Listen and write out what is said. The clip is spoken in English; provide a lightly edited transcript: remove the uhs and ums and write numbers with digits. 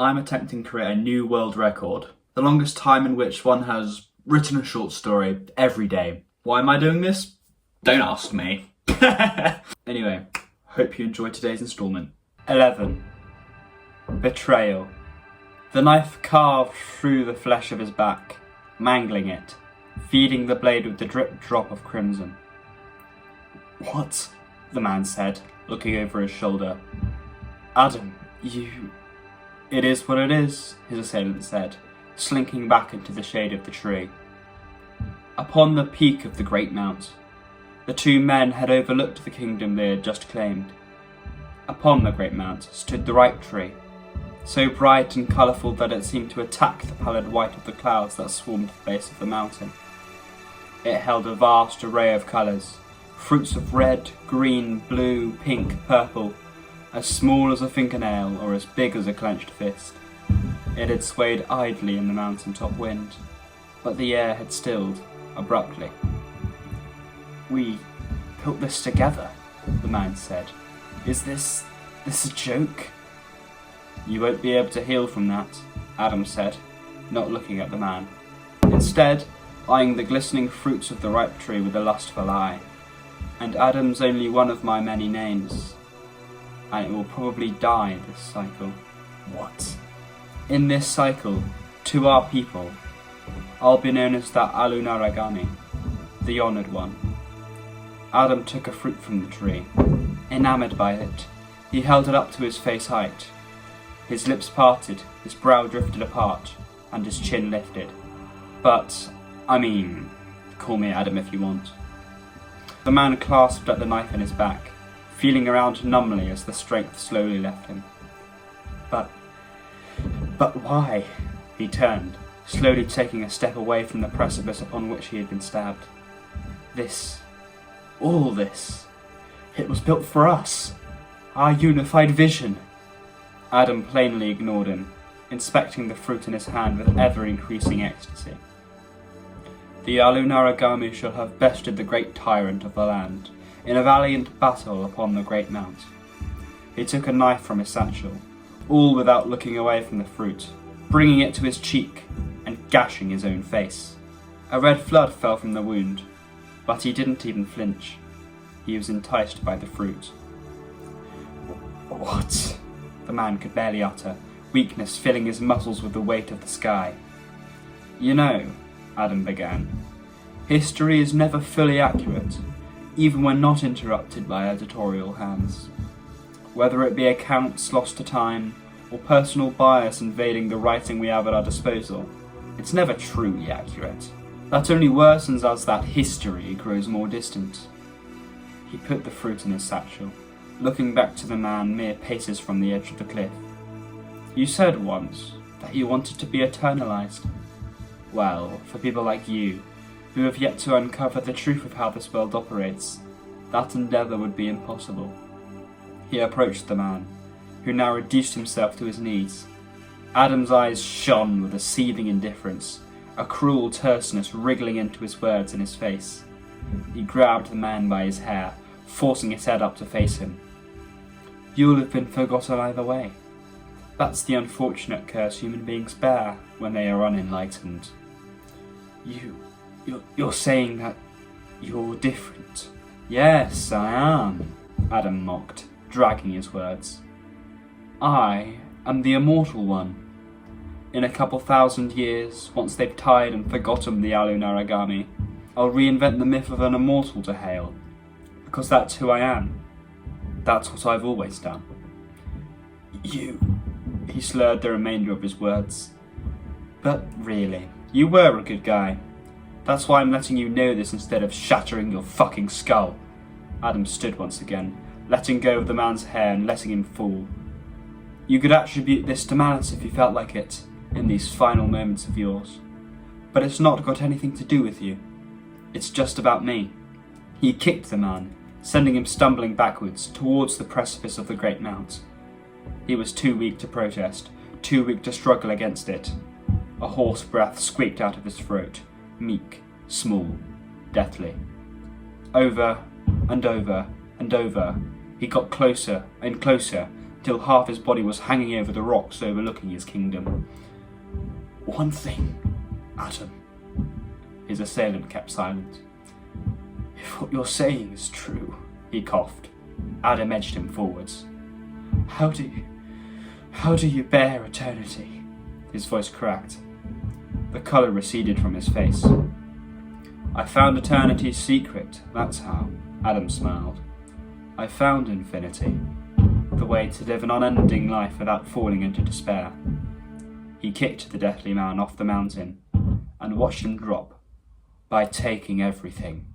I'm attempting to create a new world record. The longest time in which one has written a short story every day. Why am I doing this? Don't ask me. Anyway, hope you enjoyed today's instalment. 11. Betrayal. The knife carved through the flesh of his back, mangling it, feeding the blade with the drip drop of crimson. "What?" the man said, looking over his shoulder. "Adam, you..." "It is what it is," his assailant said, slinking back into the shade of the tree. Upon the peak of the great mount, the two men had overlooked the kingdom they had just claimed. Upon the great mount stood the ripe tree, so bright and colourful that it seemed to attack the pallid white of the clouds that swarmed the base of the mountain. It held a vast array of colours, fruits of red, green, blue, pink, purple, as small as a fingernail or as big as a clenched fist. It had swayed idly in the mountain-top wind, but the air had stilled abruptly. "We built this together," the man said. Is this a joke?" "You won't be able to heal from that," Adam said, not looking at the man. Instead, eyeing the glistening fruits of the ripe tree with a lustful eye. "And Adam's only one of my many names, and it will probably die this cycle." "What?" "In this cycle, to our people, I'll be known as the Alunaragami, the honoured one." Adam took a fruit from the tree. Enamoured by it, he held it up to his face height. His lips parted, his brow drifted apart, and his chin lifted. "But, call me Adam if you want." The man clasped at the knife in his back, feeling around numbly as the strength slowly left him. But why?" He turned, slowly taking a step away from the precipice upon which he had been stabbed. All this, it was built for us, our unified vision." Adam plainly ignored him, inspecting the fruit in his hand with ever-increasing ecstasy. "The Alunaragami shall have bested the great tyrant of the land, in a valiant battle upon the great mount." He took a knife from his satchel, all without looking away from the fruit, bringing it to his cheek and gashing his own face. A red flood fell from the wound, but he didn't even flinch. He was enticed by the fruit. "What?" the man could barely utter, weakness filling his muscles with the weight of the sky. "You know," Adam began, "history is never fully accurate, even when not interrupted by editorial hands. Whether it be accounts lost to time, or personal bias invading the writing we have at our disposal, it's never truly accurate. That only worsens as that history grows more distant." He put the fruit in his satchel, looking back to the man mere paces from the edge of the cliff. "You said once that you wanted to be eternalized. Well, for people like you, who have yet to uncover the truth of how this world operates, that endeavour would be impossible." He approached the man, who now reduced himself to his knees. Adam's eyes shone with a seething indifference, a cruel terseness wriggling into his words in his face. He grabbed the man by his hair, forcing his head up to face him. "You'll have been forgotten either way. That's the unfortunate curse human beings bear when they are unenlightened." You're saying that you're different?" "Yes, I am," Adam mocked, dragging his words. "I am the immortal one. In a couple thousand years, once they've tied and forgotten the Alunaragami, I'll reinvent the myth of an immortal to hail, because that's who I am. That's what I've always done." He slurred the remainder of his words. "But really, you were a good guy. That's why I'm letting you know this instead of shattering your fucking skull." Adam stood once again, letting go of the man's hair and letting him fall. "You could attribute this to malice if you felt like it, in these final moments of yours. But it's not got anything to do with you. It's just about me." He kicked the man, sending him stumbling backwards towards the precipice of the great mount. He was too weak to protest, too weak to struggle against it. A hoarse breath squeaked out of his throat, meek, small, deathly. Over and over and over, he got closer and closer till half his body was hanging over the rocks overlooking his kingdom. One thing, Adam. His assailant kept silent. If what you're saying is true, he coughed. Adam edged him forwards. How do you bear eternity? His voice cracked. The colour receded from his face. I found eternity's secret, that's how, Adam smiled. I found infinity, the way to live an unending life without falling into despair. He kicked the deathly man off the mountain and watched him drop by taking everything.